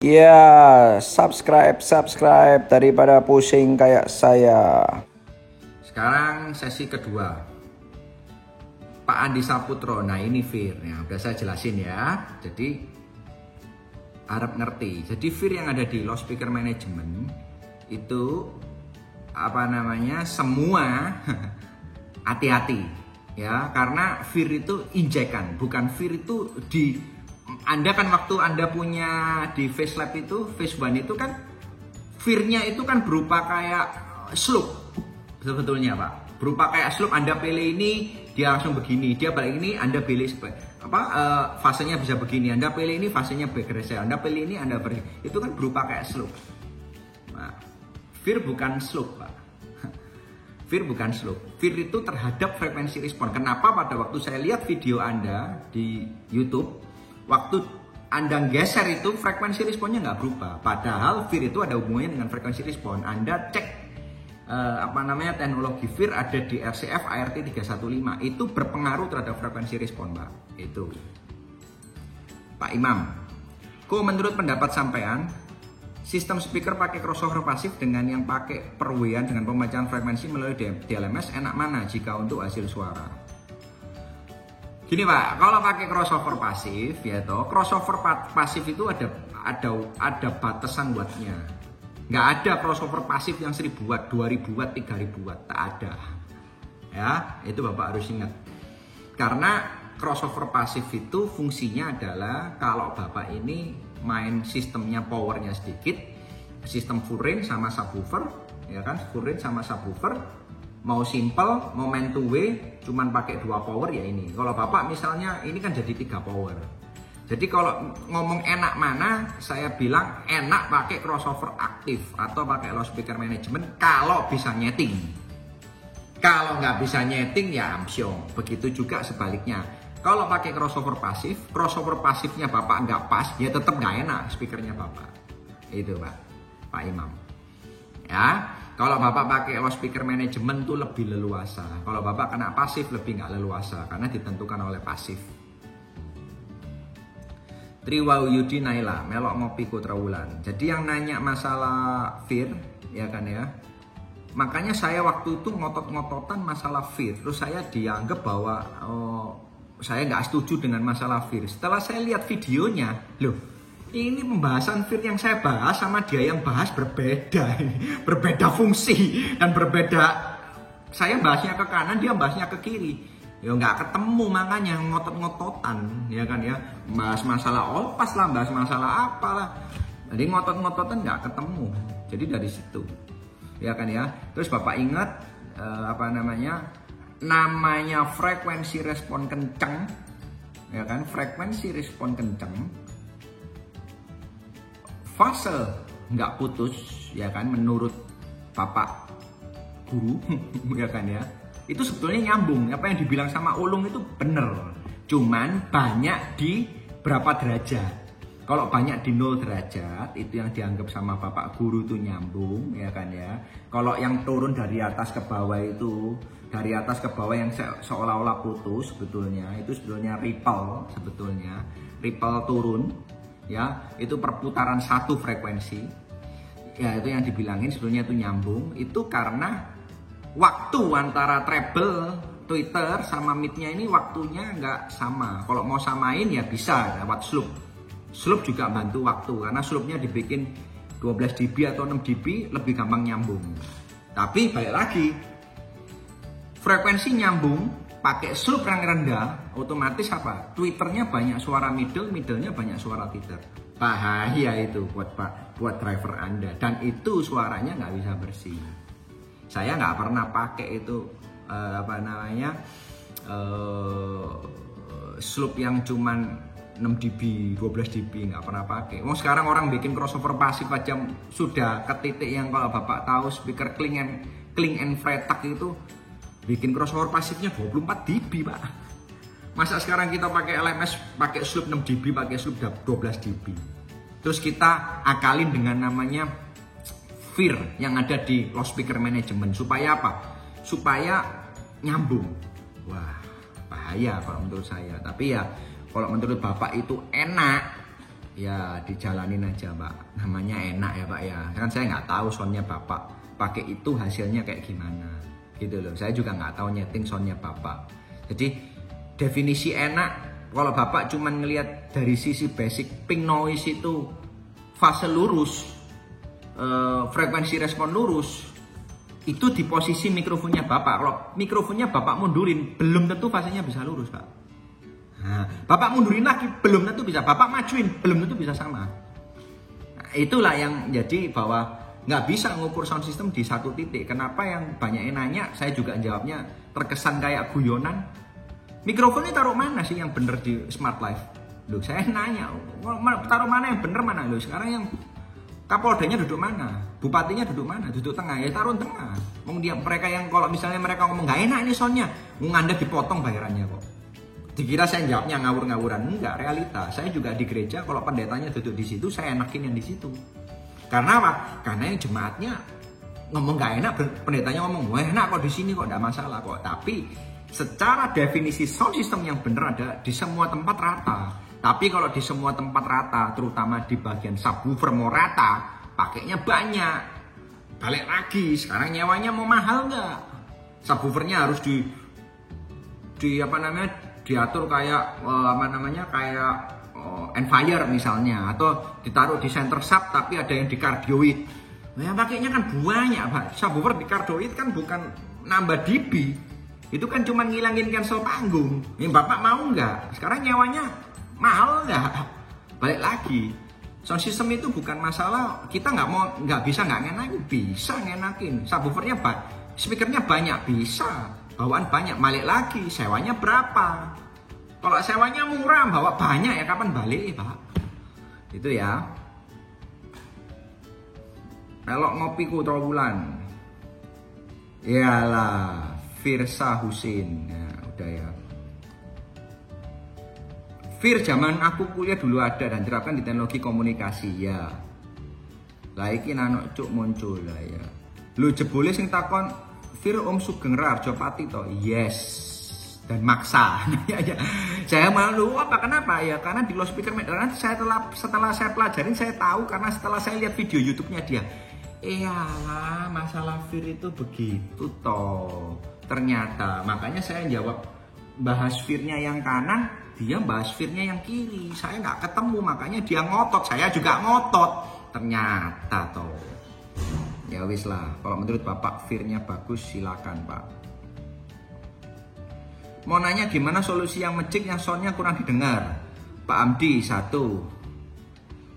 Ya, subscribe daripada pusing kayak saya. Sekarang sesi kedua. Pak Andi Saputro. Nah, ini Fir. Ya, udah saya jelasin ya. Jadi harap ngerti. Jadi Fir yang ada di loudspeaker management itu semua hati-hati ya, karena Fir itu injekan, bukan Fir itu di Anda kan waktu Anda punya di FaceLab itu, Face One itu kan Fir-nya itu kan berupa kayak slope sebetulnya Pak. Berupa kayak slope, Anda pilih ini dia langsung begini, dia balik ini Anda pilih fasenya bisa begini, Anda pilih ini fasenya bergeser, Anda pilih ini Anda pergi. Itu kan berupa kayak slope. Nah, Fir bukan slope Pak. Fir bukan slope. Fir itu terhadap frekuensi respon. Kenapa pada waktu saya lihat video Anda di YouTube, waktu Anda geser itu frekuensi responnya nggak berubah. Padahal Fir itu ada hubungannya dengan frekuensi respon. Anda cek teknologi Fir ada di RCF ART 315. Itu berpengaruh terhadap frekuensi respon, Pak. Itu. Pak Imam, menurut pendapat sampean, sistem speaker pakai crossover pasif dengan yang pakai perwean dengan pembacaan frekuensi melalui DLMS enak mana jika untuk hasil suara? Gini Pak, kalau pakai crossover pasif ya toh, crossover pasif itu ada batasan wattnya. Nggak ada crossover pasif yang 1000 watt, 2000 watt, 3000 watt, tak ada. Ya, itu Bapak harus ingat. Karena crossover pasif itu fungsinya adalah kalau Bapak ini main sistemnya powernya sedikit, sistem full range sama subwoofer, ya kan, full range sama subwoofer, mau simple, mau man to way, cuman pakai 2 power ya ini. Kalau Bapak misalnya ini kan jadi 3 power. Jadi kalau ngomong enak mana, saya bilang enak pakai crossover aktif atau pakai loudspeaker management kalau bisa nyeting. Kalau nggak bisa nyeting ya amsyong. Begitu juga sebaliknya. Kalau pakai crossover pasifnya Bapak nggak pas, ya tetap nggak enak speakernya Bapak. Itu Pak Imam. Ya, kalau Bapak pakai loudspeaker management tuh lebih leluasa. Kalau Bapak kena pasif lebih nggak leluasa karena ditentukan oleh pasif. Triwau Yudi Naila, melok ngopi Kutrawulan. Jadi yang nanya masalah Fir, ya kan ya. Makanya saya waktu itu ngotot-ngototan masalah Fir. Terus saya dianggap bahwa saya nggak setuju dengan masalah Fir. Setelah saya lihat videonya, loh ini pembahasan Fir yang saya bahas sama dia yang bahas berbeda. Berbeda fungsi dan berbeda. Saya bahasnya ke kanan, dia bahasnya ke kiri. Ya nggak ketemu, makanya ngotot-ngototan, ya kan ya. Bahas masalah olpas lah, bahas masalah apalah. Jadi ngotot-ngototan nggak ketemu. Jadi dari situ, ya kan ya. Terus Bapak ingat namanya frekuensi respon kenceng, ya kan, frekuensi respon kenceng, fase nggak putus, ya kan, menurut Bapak guru, ya kan ya, itu sebetulnya nyambung. Apa yang dibilang sama Ulung itu bener, cuman banyak di berapa derajat. Kalau banyak di 0 derajat, itu yang dianggap sama Bapak guru itu nyambung, ya kan ya. Kalau yang turun dari atas ke bawah itu, dari atas ke bawah yang seolah-olah putus sebetulnya, itu sebetulnya ripple sebetulnya. Ripple turun, ya, itu perputaran satu frekuensi. Ya, itu yang dibilangin sebetulnya itu nyambung. Itu karena waktu antara treble, tweeter, sama midnya ini waktunya nggak sama. Kalau mau samain ya bisa lewat slope. Slope juga bantu waktu karena slope-nya dibikin 12 dB atau 6 dB lebih gampang nyambung. Tapi balik lagi, frekuensi nyambung pakai slope yang rendah, otomatis apa? Tweeternya banyak suara middle, middle-nya banyak suara tweeter. Bahaya itu buat driver Anda, dan itu suaranya nggak bisa bersih. Saya nggak pernah pakai itu slope yang cuman 6 dB, 12 dB, nggak pernah pakai. Sekarang orang bikin crossover pasif aja sudah ke titik yang kalau Bapak tahu speaker Kling and Freitag itu bikin crossover pasifnya 24 dB Pak. Masa sekarang kita pakai LMS pakai slope 6 dB, pakai slope 12 dB. Terus kita akalin dengan namanya Fir yang ada di loudspeaker management. Supaya apa? Supaya nyambung. Wah, bahaya kalau menurut saya. Tapi ya kalau menurut Bapak itu enak, ya dijalanin aja Pak, namanya enak ya Pak ya, kan saya nggak tahu soundnya Bapak pakai itu hasilnya kayak gimana gitu loh, saya juga nggak tahu nyeting soundnya Bapak. Jadi definisi enak kalau Bapak cuma ngelihat dari sisi basic pink noise itu fase lurus, frekuensi respon lurus, itu di posisi mikrofonnya Bapak. Kalau mikrofonnya Bapak mundurin, belum tentu fasenya bisa lurus Pak. Nah, Bapak mundurin lagi, belum tentu bisa. Bapak majuin, belum tentu bisa sama. Nah, itulah yang jadi bahwa nggak bisa ngukur sound system di satu titik. Kenapa yang banyak yang nanya, saya juga jawabnya terkesan kayak guyonan. Mikrofonnya taruh mana sih yang bener di Smart Life? Loh, saya nanya, taruh mana yang bener mana? Loh, sekarang yang Kapoldanya duduk mana? Bupatinya duduk mana? Duduk tengah, ya taruh tengah. Kemudian mereka yang kalau misalnya mereka ngomong nggak enak ini soundnya, Anda dipotong bayarannya kok. Dikira saya jawabnya ngawur-ngawuran, enggak, realita. Saya juga di gereja kalau pendetanya duduk di situ, saya enakin yang di situ. Karena apa? Karena yang jemaatnya ngomong nggak enak, pendetanya ngomong, wah enak kok di sini kok, enggak masalah kok. Tapi secara definisi sound system yang benar ada di semua tempat rata. Tapi kalau di semua tempat rata, terutama di bagian subwoofer mau rata, pakainya banyak. Balik lagi, sekarang nyewanya mau mahal nggak? Subwoofernya harus diatur kayak kayak Enfire misalnya, atau ditaruh di center sub tapi ada yang di cardioid. Nah, yang pakainya kan banyak Pak. Subwoofer di cardioid kan bukan nambah dB, itu kan cuma ngilangin cancel panggung. Ini Bapak mau nggak? Sekarang nyewanya mahal nggak? Balik lagi, sound system itu bukan masalah kita nggak bisa ngenakin, bisa ngenakin. Subwoofernya speakernya banyak, bisa. Bawaan banyak, balik lagi, sewanya berapa? Kalau sewanya murah, bawa banyak ya kapan balik Pak? Itu ya. Melok ngopiku trawulan. Iyalah, Firsa Husin. Ya, udah ya. Fir, zaman aku kuliah dulu ada dan diterapkan di teknologi komunikasi ya. Lah iki nano cuk muncul lah ya. Lu jebule sing takon Fir Om Sugeng Rarjopati toh, yes, dan maksa. Saya malu apa? Kenapa ya? Karena di loudspeaker nanti setelah saya pelajarin saya tahu karena setelah saya lihat video YouTube-nya dia. Iyalah, masalah Fir itu begitu toh. Ternyata makanya saya jawab bahas Fir-nya yang kanan, dia bahas Fir-nya yang kiri. Saya nggak ketemu, makanya dia ngotot, saya juga ngotot. Ternyata toh. Ya wis lah, kalau menurut Bapak Fir-nya bagus silakan Pak. Mau nanya gimana solusi yang magic yang soundnya kurang didengar? Pak Amdi satu.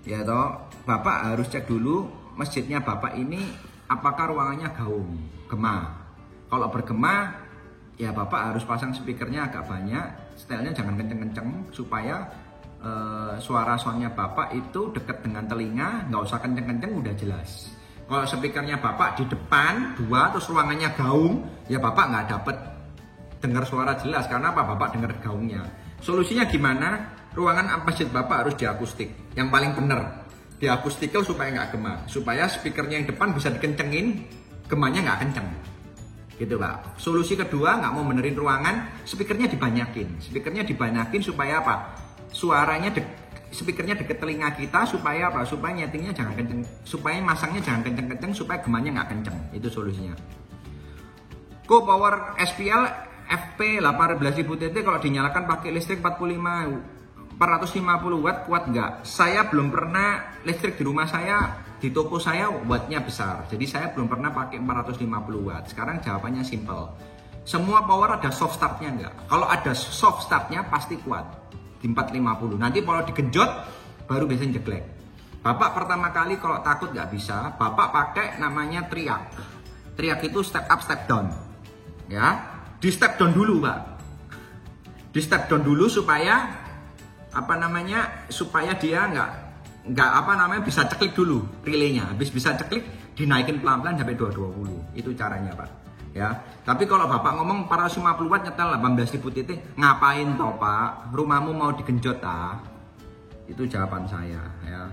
Ya toh, Bapak harus cek dulu masjidnya Bapak ini apakah ruangannya gaung, gema. Kalau bergema, ya Bapak harus pasang speakernya agak banyak, stylenya jangan kenceng-kenceng supaya suara soundnya Bapak itu dekat dengan telinga, nggak usah kenceng-kenceng udah jelas. Kalau speakernya Bapak di depan dua terus ruangannya gaung, ya Bapak nggak dapet dengar suara jelas. Karena apa? Bapak dengar gaungnya. Solusinya gimana? Ruangan masjid Bapak harus diakustik. Yang paling bener diakustikal supaya nggak gema, supaya speakernya yang depan bisa dikencengin, gemanya nggak kenceng. Gitu Pak. Solusi kedua, nggak mau benerin ruangan, speakernya dibanyakin supaya apa? Suaranya speakernya deket telinga kita supaya apa? Supaya nyetingnya jangan kenceng, supaya masangnya jangan kenceng-kenceng, supaya gemanya nggak kenceng. Itu solusinya. Power SPL FP 18.000 TT kalau dinyalakan pakai listrik 450 watt kuat nggak? Saya belum pernah, listrik di rumah saya, di toko saya wattnya besar. Jadi saya belum pernah pakai 450 watt. Sekarang jawabannya simple. Semua power ada soft startnya nggak? Kalau ada soft startnya pasti kuat. Di 450. Nanti kalau digenjot baru biasanya jeglek. Bapak pertama kali kalau takut nggak bisa, Bapak pakai namanya teriak. Teriak itu step up, step down. Ya, di step down dulu Pak. Di step down dulu supaya supaya dia nggak bisa ceklik dulu relaynya. Habis bisa ceklik, dinaikin pelan-pelan sampai 220. Itu caranya Pak. Ya, tapi kalau Bapak ngomong 450 watt nyetel 18.000 titik, ngapain toh Pak? Rumahmu mau digenjot ah? Itu jawaban saya ya.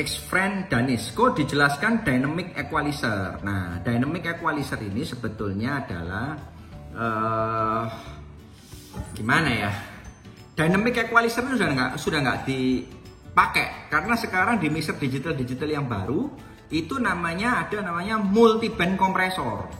Ex-friend Danis, kok dijelaskan dynamic equalizer. Nah, dynamic equalizer ini sebetulnya adalah gimana ya? Dynamic equalizer itu sudah nggak dipakai karena sekarang di mixer digital yang baru itu ada namanya multi band kompresor.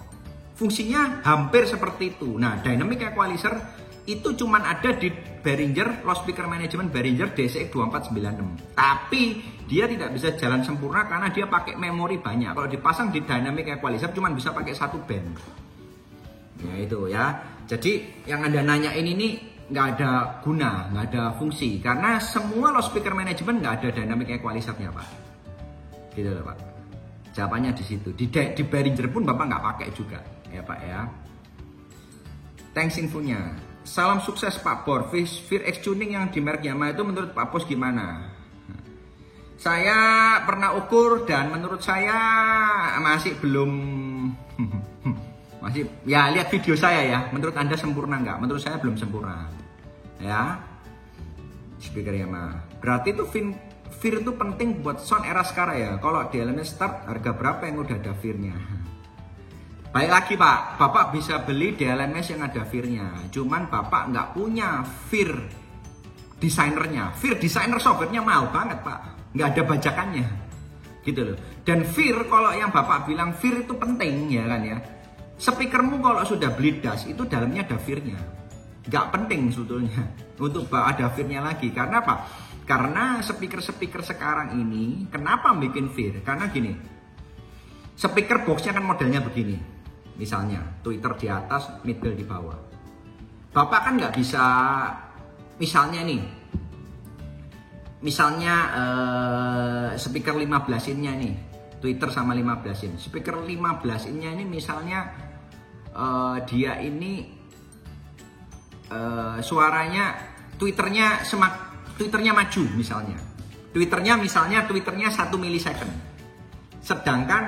Fungsinya hampir seperti itu. Nah, dynamic equalizer itu cuman ada di Behringer Loudspeaker Management Behringer DCX 2496. Tapi dia tidak bisa jalan sempurna karena dia pakai memori banyak. Kalau dipasang di dynamic equalizer cuman bisa pakai satu band. Ya itu ya. Jadi yang Anda nanyain ini nggak ada guna, nggak ada fungsi karena semua loudspeaker management nggak ada dynamic equalizer-nya, Pak. Gitu loh, Pak. Jawabannya di situ. Di Behringer pun Bapak nggak pakai juga, ya Pak ya. Thanks infonya. Salam sukses Pak Bor. Fear X tuning yang di merek Yamaha itu menurut Pak Bos gimana? Saya pernah ukur dan menurut saya masih belum masih ya lihat video saya ya. Menurut Anda sempurna nggak? Menurut saya belum sempurna. Ya. Speaker Yamaha. Berarti itu Fear itu penting buat sound era sekarang ya. Kalau di LMS start harga berapa yang udah ada Fear-nya? Baik lagi Pak, Bapak bisa beli di LMS yang ada Fear-nya. Cuman Bapak nggak punya Fear designernya. Fear designer software-nya mahal banget Pak. Nggak ada bajakannya. Gitu loh. Dan Fear kalau yang Bapak bilang Fear itu penting ya kan ya. Speakermu kalau sudah beli das itu dalamnya ada Fear-nya. Nggak penting sebetulnya untuk ada Fear-nya lagi. Karena apa? Karena speaker-speaker sekarang ini kenapa bikin Fear? Karena gini, speaker box-nya kan modelnya begini. Misalnya tweeter di atas, middle di bawah. Bapak kan nggak bisa, misalnya nih, speaker 15 innya nih, tweeter sama 15 in. Speaker 15 innya ini misalnya dia ini suaranya tweeternya maju misalnya. Tweeternya 1 milisecond. Sedangkan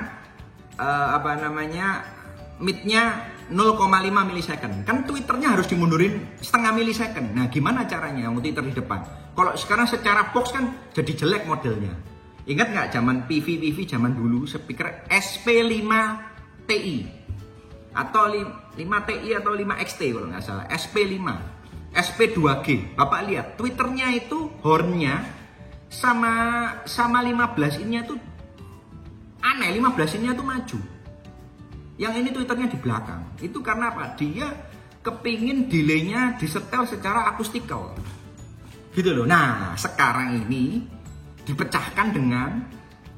mid-nya 0,5 milisecond. Kan tweeternya harus dimundurin setengah milisecond. Nah, gimana caranya tweeter di depan? Kalau sekarang secara box kan jadi jelek modelnya. Ingat nggak zaman PV zaman dulu speaker SP5 Ti atau 5 Ti atau 5 XT kalau nggak salah, SP5, SP2G. Bapak lihat tweeternya itu hornnya sama 15 innya tuh aneh, 15 innya tuh maju. Yang ini tweeternya di belakang. Itu karena apa? Dia kepingin delaynya disetel secara akustikal. Gitu loh. Nah, sekarang ini dipecahkan dengan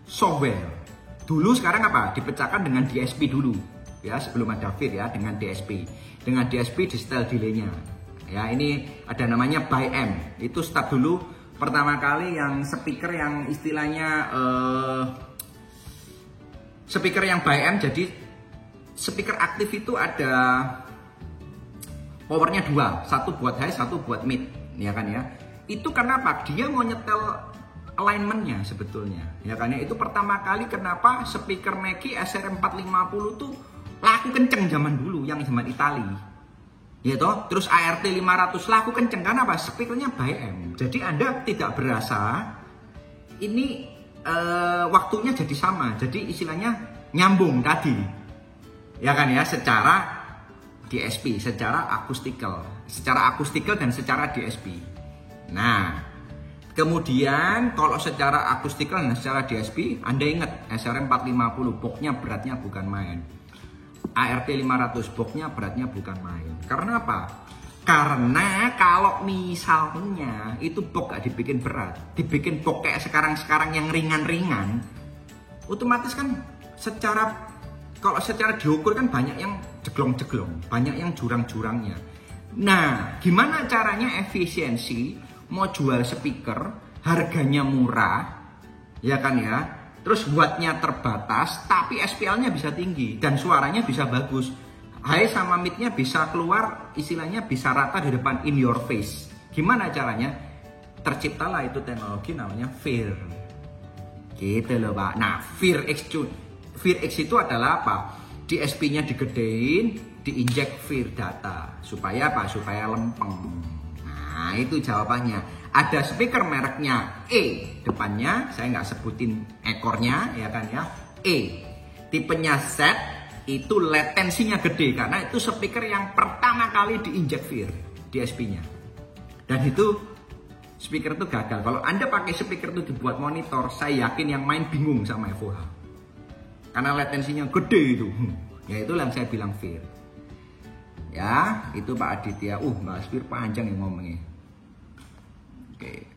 software. Dulu sekarang apa? Dipecahkan dengan DSP dulu. Ya, sebelum ada Fear ya, dengan DSP. Dengan DSP disetel delaynya. Ya, ini ada namanya ByM. Itu start dulu pertama kali yang speaker yang istilahnya speaker yang ByM. Jadi speaker aktif itu ada powernya 2, satu buat high, satu buat mid, ya kan ya. Itu kenapa? Dia mau nyetel alignmentnya sebetulnya, ya kan ya. Itu pertama kali kenapa speaker Mackie SRM450 tuh laku kenceng zaman dulu, yang zaman Itali, ya toh. Terus ART 500 laku kenceng karena apa? Speakernya ByM. Jadi Anda tidak berasa ini waktunya jadi sama, jadi istilahnya nyambung tadi. Ya kan ya, secara DSP, secara akustikal dan secara DSP. Nah, kemudian kalau secara akustikal dan secara DSP, Anda ingat SRM450 boxnya beratnya bukan main. ART 500 boxnya beratnya bukan main. Karena apa? Karena kalau misalnya itu box gak dibikin berat, dibikin box kayak sekarang yang ringan-ringan, otomatis kan kalau secara diukur kan banyak yang jeglong-jeglong, banyak yang jurang-jurangnya. Nah, gimana caranya efisiensi mau jual speaker, harganya murah, ya kan ya, terus wattnya terbatas, tapi SPL-nya bisa tinggi, dan suaranya bisa bagus. High sama mid-nya bisa keluar, istilahnya bisa rata di depan, in your face. Gimana caranya? Terciptalah itu teknologi namanya Fear. Gitu loh Pak. Nah, Fear X itu adalah apa? DSP-nya digedein, diinjek Fear data. Supaya apa? Supaya lempeng. Nah, itu jawabannya. Ada speaker mereknya E. Depannya, saya nggak sebutin ekornya, ya kan ya. E. Tipenya Z, itu latensinya gede. Karena itu speaker yang pertama kali diinjek Fear, DSP-nya. Dan itu speaker itu gagal. Kalau Anda pakai speaker itu dibuat monitor, saya yakin yang main bingung sama FOH. Karena latensinya gede itu. Ya itulah yang saya bilang fair. Ya, itu Pak Aditya. Mas Fir panjang yang ngomongnya. Oke.